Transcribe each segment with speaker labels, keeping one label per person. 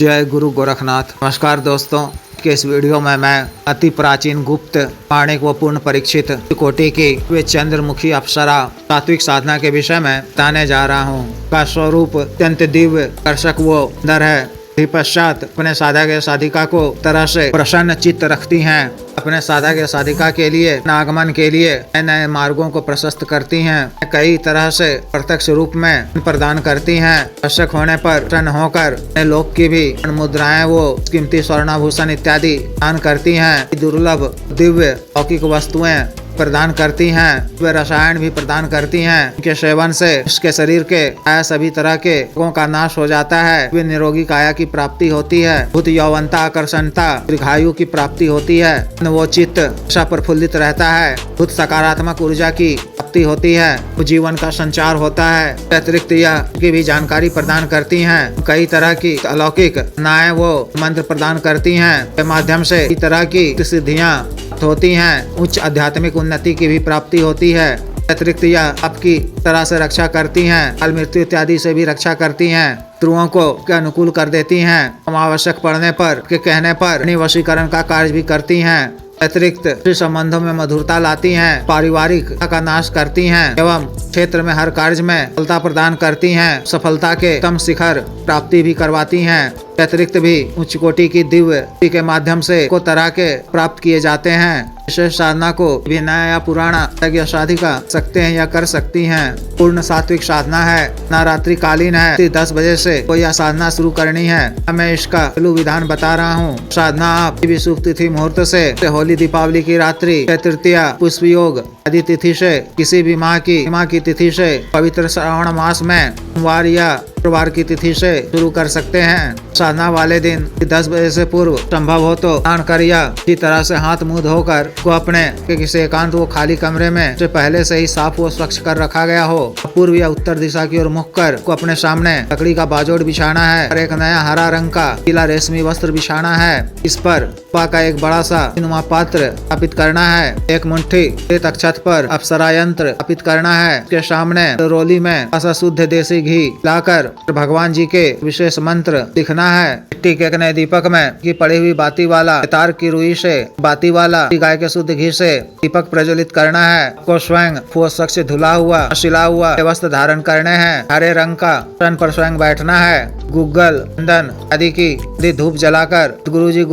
Speaker 1: जय गुरु गोरखनाथ। नमस्कार दोस्तों, के इस वीडियो में मैं अति प्राचीन गुप्त पाणिक व पूर्ण परीक्षित कोटि की वे चंद्रमुखी अप्सरा सात्विक साधना के विषय में बताने जा रहा हूँ। का स्वरूप अत्यंत दिव्य आकर्षक व सुंदर है। पश्चात अपने साधक या साधिका को तरह से प्रसन्न चित्त रखती हैं। अपने साधक या साधिका के लिए आगमन के लिए नए नए मार्गों को प्रशस्त करती हैं। कई तरह से प्रत्यक्ष रूप में प्रदान करती हैं। आवश्यक होने पर प्रसन्न होकर लोक की भी मुद्राएं वो कीमती स्वर्णाभूषण इत्यादि दान करती हैं। दुर्लभ दिव्य लौकिक वस्तुएं प्रदान करती हैं। वे रसायन भी प्रदान करती हैं। इनके सेवन से उसके शरीर के काया सभी तरह के रोगों का नाश हो जाता है। वे निरोगी काया की प्राप्ति होती है। भूत यौवनता, आकर्षणता, दीर्घायु की प्राप्ति होती है। वो चित्त हमेशा प्रफुल्लित रहता है। भूत सकारात्मक ऊर्जा की प्राप्ति होती है। वो जीवन का संचार होता है। अतिरिक्त यह की भी जानकारी प्रदान करती हैं। कई तरह की अलौकिक नाएं वो मंत्र प्रदान करती हैं। के माध्यम से कई तरह की सिद्धियां होती हैं। उच्च आध्यात्मिक उन्नति की भी प्राप्ति होती है। अतिरिक्त यह आपकी तरह से रक्षा करती हैं। काल मृत्यु इत्यादि से भी रक्षा करती हैं। शत्रुओं को के अनुकूल कर देती हैं। आवश्यक पड़ने पर के कहने पर वशीकरण का कार्य भी करती हैं। अतिरिक्त संबंधों में मधुरता लाती हैं। पारिवारिक का नाश करती हैं एवं क्षेत्र में हर कार्य में सफलता प्रदान करती हैं। सफलता के उत्तम शिखर प्राप्ति भी करवाती हैं। अतिरिक्त भी उच्च कोटि की दिव्य के माध्यम से को तरह के प्राप्त किए जाते हैं। विशेष साधना को भी नया या पुराना साधिका सकते हैं या कर सकती हैं। पूर्ण सात्विक साधना है। न रात्रि कालीन है। 10 बजे से कोई यह साधना शुरू करनी है। मैं इसका विधान बता रहा हूँ। साधना आप शुभ तिथि मुहूर्त से होली दीपावली की रात्रि, तृतीया, पुष्प योग आदि तिथि से, किसी भी माह की तिथि से, पवित्र श्रावण मास में सोमवार या शुक्रवार की तिथि से शुरू कर सकते हैं। साधना वाले दिन 10 बजे से पूर्व संभव हो तो स्नान कर या इसी तरह से हाथ मुंह धोकर को अपने किसी एकांत वो खाली कमरे में जो पहले से ही साफ व स्वच्छ कर रखा गया हो, पूर्व या उत्तर दिशा की ओर मुख कर को अपने सामने लकड़ी का बाजोड़ बिछाना है और एक नया हरा रंग का पीला रेशमी वस्त्र बिछाना है। इस पर का एक बड़ा सा नुमा पात्र स्थापित करना है। एक मुट्ठी अक्षत पर अप्सरा यंत्र स्थापित करना है। उसके सामने रोली में ऐसा शुद्ध देसी घी लाकर भगवान जी के विशेष मंत्र लिखना है। मिट्टी के नए दीपक में की पड़ी हुई बाती वाला तार की रुई से बाती वाला गाय के शुद्ध घी से दीपक प्रज्वलित करना है। को स्वयं स्वच्छ धुला हुआ सिला हुआ वस्त्र धारण करने हैं। हरे रंग का तन पर स्वयं बैठना है। गुग्गल, चंदन आदि की धूप जलाकर गुरुजी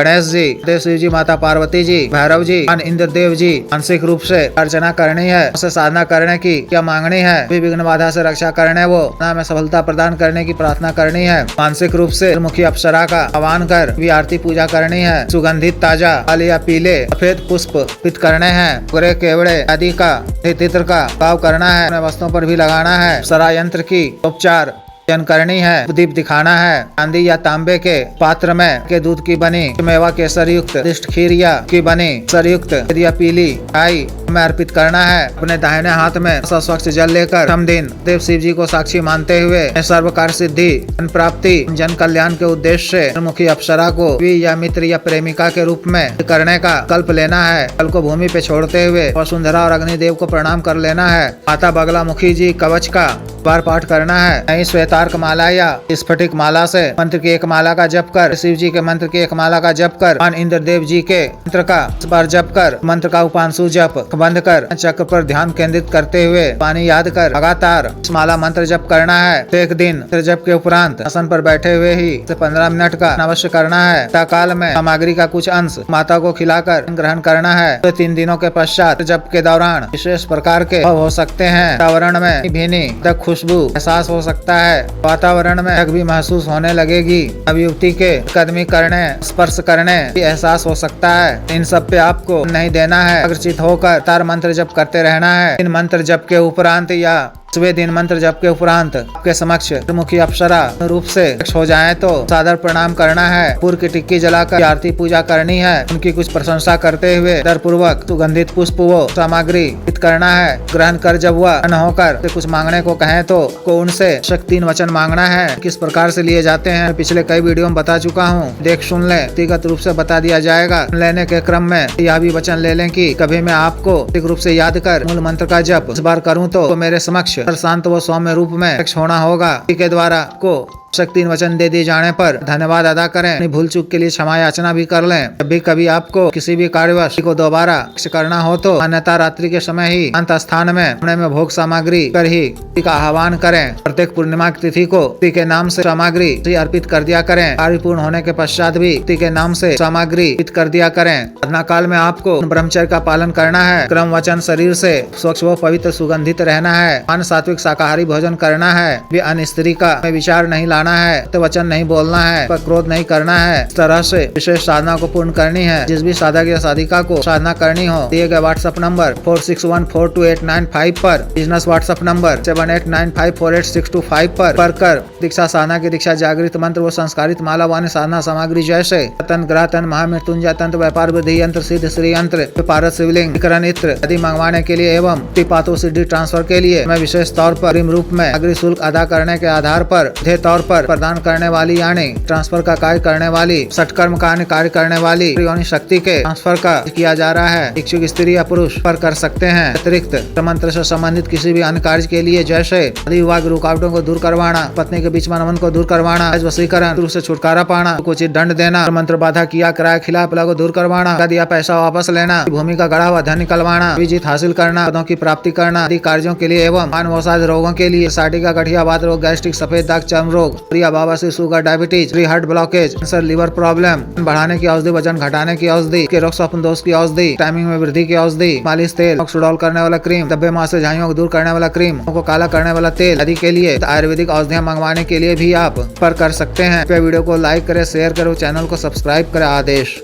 Speaker 1: गणेश जी, देव शिव जी, माता पार्वती जी, भैरव जी, इंद्र देव जी मानसिक रूप से अर्चना करनी है। उसे साधना करने की क्या मांगनी है। विघ्न बाधा से रक्षा करने वो में सफलता प्रदान करने की प्रार्थना करनी है। मानसिक रूप से मुखी अप्सरा का आह्वान कर भी आरती पूजा करनी है। सुगंधित ताजा लाल या पीले सफेद पुष्प अर्पित करने हैं। पूरे केवड़े आदि का चित्र का भाव करना है। वस्तुओं पर भी लगाना है। अप्सरा यंत्र की उपचार करनी है। दीप दिखाना है। चांदी या तांबे के पात्र में के दूध की बनी मेवा केसर युक्त खीर या की बनी सरयुक्त या पीली चाय में अर्पित करना है। अपने दाहिने हाथ में स्वच्छ जल लेकर प्रथम दिन देव शिव जी को साक्षी मानते हुए सर्व कार्य सिद्धि, जन प्राप्ति, जन कल्याण के उद्देश्य से मुखी अप्सरा को या मित्र या प्रेमिका के रूप में करने का कल्प लेना है। जल को भूमि पे छोड़ते हुए वसुंधरा और अग्निदेव को प्रणाम कर लेना है। माता बगला मुखी जी कवच का बार पाठ करना है। नई श्वेतार्क माला या स्फटिक माला से मंत्र की एक माला का जप कर, शिव जी के मंत्र की एक माला का जप कर, इंद्र देव जी के मंत्र का बार जप कर, मंत्र का उपांशु जप बंद कर चक्र पर ध्यान केंद्रित करते हुए पानी याद कर लगातार इस माला मंत्र जप करना है। एक दिन जप के उपरांत आसन पर बैठे हुए ही 15 मिनट का अवश्य करना है। काल में सामग्री का कुछ अंश माता को खिलाकर ग्रहण करना है। तो 3 दिनों के पश्चात जप के दौरान विशेष प्रकार के हो सकते हैं। वातावरण में भीनी खुशबू एहसास हो सकता है। वातावरण में भी महसूस होने लगेगी। अब युवती के कदमी करने, स्पर्श करने की एहसास हो सकता है। इन सब पे आपको नहीं देना है। आकर्षित होकर तार मंत्र जप करते रहना है। इन मंत्र जप के उपरांत या सुबह दिन मंत्र जप के उपरांत आपके समक्ष मुखी अप्सरा रूप से हो जाए तो सादर प्रणाम करना है। पूर्व की टिक्की जलाकर आरती पूजा करनी है। उनकी कुछ प्रशंसा करते हुए डर पूर्वक सुगंधित पुष्प वो सामग्री करना है। ग्रहण कर जब वह न होकर कुछ मांगने को कहें तो उनसे 3 वचन मांगना है। किस प्रकार से लिए जाते हैं पिछले कई वीडियो में बता चुका हूँ। देख सुन ले, व्यक्तिगत रूप से बता दिया जाएगा। लेने के क्रम में यह भी वचन ले लें कि कभी मैं आपको रूप से याद कर मूल मंत्र का जप इस बार करूँ तो मेरे समक्ष शांत व सौम्य रूप में होना होगा। के द्वारा को आवश्यक 3 वचन दे दिए जाने पर धन्यवाद अदा करें। अपनी भूल चूक के लिए क्षमा याचना भी कर लें। जब भी कभी आपको किसी भी कार्यवश को दोबारा करना हो तो अन्यथा रात्रि के समय ही अंत स्थान में भोग सामग्री कर ही का आह्वान करें। प्रत्येक पूर्णिमा की तिथि को के नाम से सामग्री अर्पित कर दिया करें। कार्य पूर्ण होने के पश्चात भी के नाम से सामग्री अर्पित कर दिया करें। साधना काल में आपको ब्रह्मचर्य का पालन करना है। क्रम वचन शरीर से स्वच्छ व पवित्र सुगंधित रहना है। अन्न सात्विक शाकाहारी भोजन करना है। भी अन्य स्त्री का विचार नहीं लाना है। तो वचन नहीं बोलना है। पर क्रोध नहीं करना है। इस तरह से विशेष साधना को पूर्ण करनी है। जिस भी साधक या साधिका को साधना करनी हो दिए गए व्हाट्सएप नंबर 46142895 पर, बिजनेस व्हाट्सएप नंबर 78954862 पर कर दीक्षा साधना की दीक्षा जागृत मंत्र व संस्कारित माला व अन्य साधना सामग्री जैसे तंत्र ग्रह तंत्र महामृत्युंजय तंत्र व्यापार विधि यंत्र सिद्ध श्री यंत्र पारस शिवलिंग विकरण इत्र आदि मंगवाने के लिए एवं पातो सिद्धि ट्रांसफर के लिए मैं विशेष तौर पर रूप में अग्रिम शुल्क अदा करने के आधार पर तौर पर प्रदान करने वाली यानी ट्रांसफर का कार्य करने वाली सटकर्म का कार्य करने वाली योनि शक्ति के ट्रांसफर का किया जा रहा है। इच्छुक स्त्री या पुरुष पर कर सकते हैं। अतिरिक्त मंत्र से संबंधित किसी भी अन्य कार्य के लिए जैसे विवाह रुकावटों को दूर करवाना, पत्नी के बीच मनमन को दूर करवाना, वशीकरण से छुटकारा पाना, उचित दंड देना, मंत्र बाधा किया कराया खिलाफ को दूर करवाना, दिया पैसा वापस लेना, भूमि का गढ़ा हुआ धन निकलवाना, विजित हासिल करना, पदों की प्राप्ति करना आदि कार्यों के लिए एवं मानवसाध रोगों के लिए साटिका गठिया वात रोग गैस्ट्रिक सफेद दाग चर्म रोग बवासीर sugar diabetes heart blockage cancer liver problem बढ़ाने की औषधि वजन घटाने की औषधि के रोग स्वप्न दोष की औषधि टाइमिंग में वृद्धि की औषधि मालिश तेल सुडौल करने वाला क्रीम धब्बे माँ से झाइयों को दूर करने वाला क्रीम को काला करने वाला तेल आदि के लिए आयुर्वेदिक औषधियाँ मंगवाने के लिए भी आप पर कर सकते हैं। वीडियो को लाइक करें, शेयर करें, चैनल को सब्सक्राइब करें। आदेश।